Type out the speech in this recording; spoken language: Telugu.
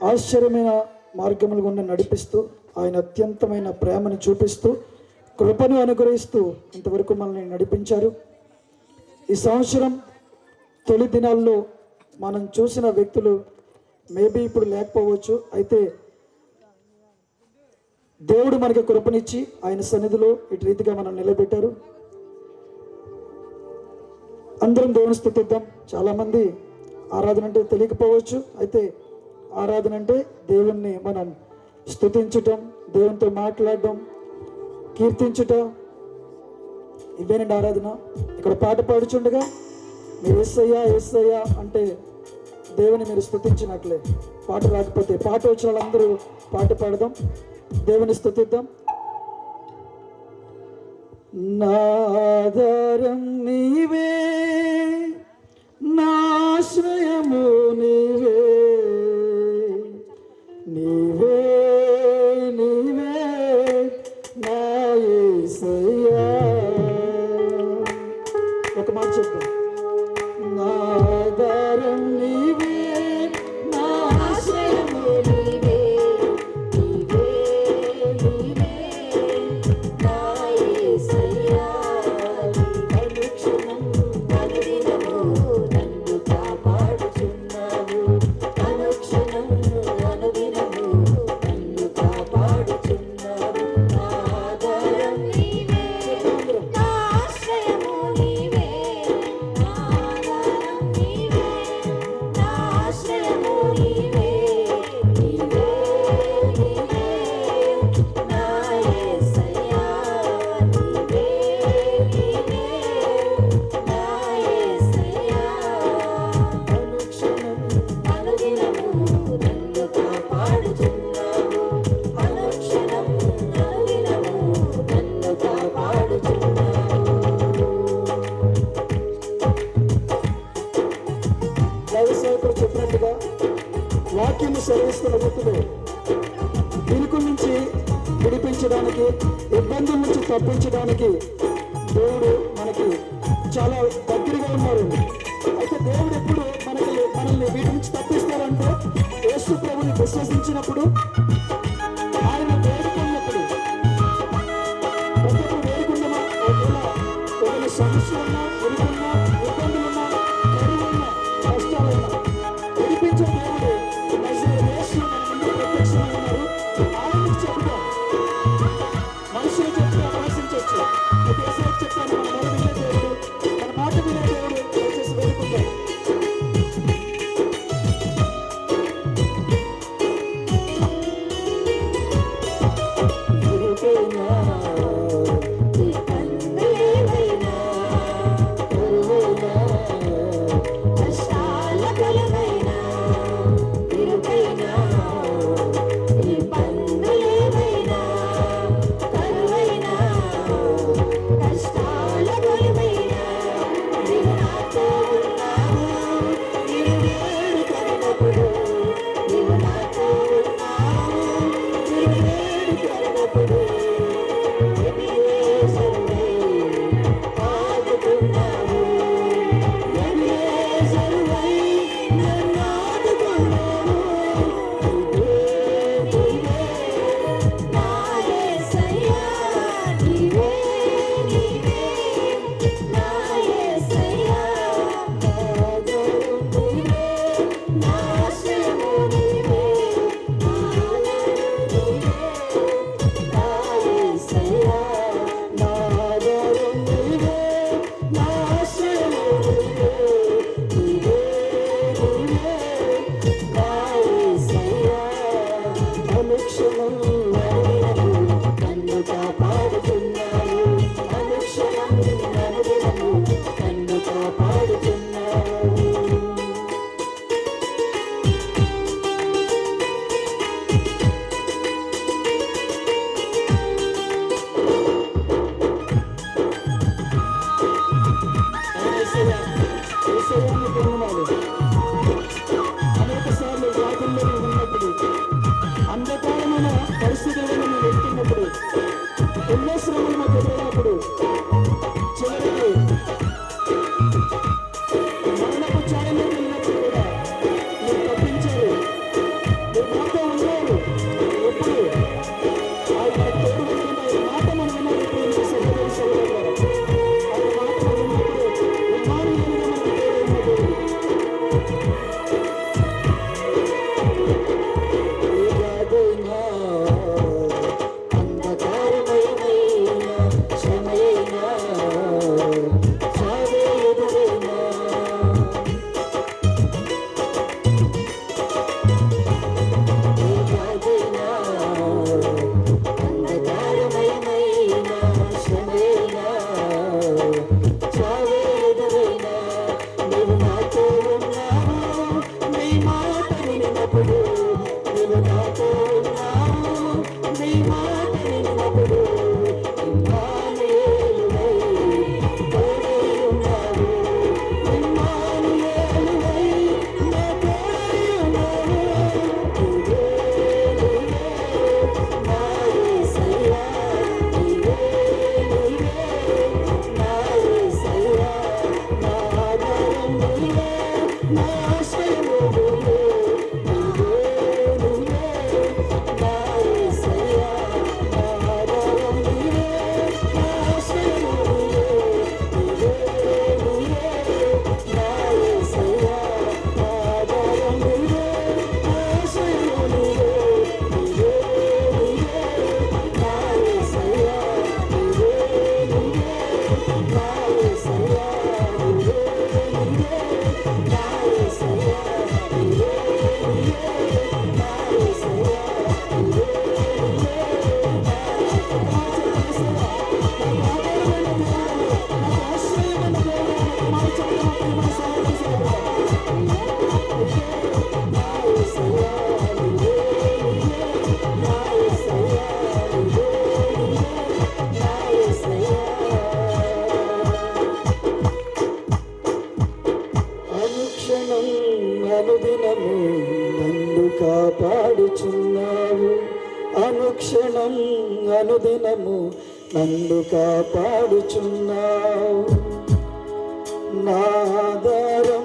ఆశ్చర్యమైన మార్గములు గుండా నడిపిస్తూ ఆయన అత్యంతమైన ప్రేమను చూపిస్తూ కృపను అనుగ్రహిస్తూ ఇంతవరకు మనల్ని నడిపించారు. ఈ సంవత్సరం తొలి దినాల్లో మనం చూసిన వ్యక్తులు మేబీ ఇప్పుడు లేకపోవచ్చు. అయితే దేవుడు మనకి కృపనిచ్చి ఆయన సన్నిధిలో ఇటు రీతిగా మనం నిలబెట్టారు. అందరం దేవుని స్తుతిద్దాం. చాలామంది ఆరాధన అంటే తెలియకపోవచ్చు. అయితే ఆరాధన అంటే దేవుణ్ణి మనం స్తుతించటం, దేవునితో మాట్లాడడం, కీర్తించటం, ఇవేనండి ఆరాధన. ఇక్కడ పాట పాడుచుండగా మీరు యేసయ్యా యేసయ్యా అంటే దేవుని మీరు స్తుతించినట్లే. పాట రాకపోతే పాట వచ్చిన వాళ్ళందరూ పాట పాడదాం, దేవుని స్తుతిద్దాం. నాదరం నీవే, నాశ్రయము నీవే, నీవే నీవే నా యేసయ్యా. ఒక మాట చెప్తాం. నాదరం నీవే, నాశ్రయము నీవే, నీవే నీవే నా యేసయ్యా. అనుక్షణం అనుదినము నన్ను కాపాడుచున్నావు, అనుక్షణం అనుదినము నన్ను కాపాడుచున్నావు. నాదరం నీవే, నా ఆశ్రయము నీవే, నాదరం నీవే, నా ఆశ్రయము నీవే, నీవే నీవే నా యేసయ్యా. నీవే నీవే నా యేసయ్యా. అనుక్షణం అనుదినము నన్ను కాపాడుచున్నావు, అనుక్షణం అనుదినము నన్ను కాపాడుచున్నావు. దైవసేవకుడు చెప్పినట్టుగా వాక్యము సెలవిస్తున్న వ్యక్తులు ఇరుకుల నుంచి విడిపించడానికి, ఇబ్బందుల నుంచి తప్పించడానికి దేవుడు మనకి చాలా దగ్గరగా ఉన్నారు. అయితే దేవుడు ఎప్పుడు మనల్ని వీటి నుంచి తప్పిస్తారంటే యేసు ప్రభుని విశ్వసించినప్పుడు, ఆయన వేడుకున్నప్పుడు. ప్రతి ఒక్కరు వేడుకున్నామా? ఒకవేళ సమస్య ఉన్నా, ఇరుకున్నా, ఇబ్బందులున్నా, కరువున్నా, కష్టాలున్నా విడిపించే దేవుడు నజరేయుడైన యేసు మన ముందు ప్రత్యక్షమై ఉన్నారు. ఆయనకు చెప్తాం, మనుషులు చెప్తే ఆలోచించవచ్చు. అయితే యేసుకు చెప్తాను, మన మొర వినే దేవుడు, మన మాట వినే దేవుడు. దయచేసి వేడుకుంటాం. ఇరుకైనా, ఇబ్బందులేవైనా, కరువైనా, కష్టాల కలవైనా, ఇరుకైనా, ఇబ్బందులేవైనా, కరువైనా, కష్టాల కలవైనా, నీవు నాతో ఉన్నావు. నీవు వేడుకొనినప్పుడు, నీవు నాతో ఉన్నావు. నీవు వేడుకొనినప్పుడు ఎబినేజరువై ఆదుకున్నావు, ఎబినేజరువై నన్ను ఆదుకున్నావు. నీవే నీవే నా యేసయ్యా. నీవే నీవే నా యేసయ్యా. నాదరం నీవే, నా ఆశ్రయము నీవే, నాదరం నీవే నా యేసయ్యా. నాదరం నీవే, నా ఆశ్రయము నీవే, నీవే నీవే నా యేసయ్యా. అనుక్షణం అనుదినము నన్ను కాపాడుచున్నావు, అనుక్షణం అనుదినము నన్ను కాపాడుచున్నావు. యేసయ్యా, యేసయ్యాని పొందినాడు. అనేక సార్లు వ్యాధుల్లో ఉన్నప్పుడు అంధకారమైన మాతో ఉన్నారు. ఎప్పుడు ఆయన తోడు ఉంటున్న ఈ మాట మనం వినాలి. ప్రేమ సహోదరి సహోదరులారా, ఆయన మాట విన్నప్పుడు ఇమ్మానుయేలుగా మనకు తోడైన దేవుడు. ఏదైనా అంధకారమైన శ్రమైనా సాగే ఎదురైనా అనుదినము నన్ను కాపాడుచున్నావు. అనుక్షణం అనుదినము నన్ను కాపాడుచున్నావు. నా ఆధారం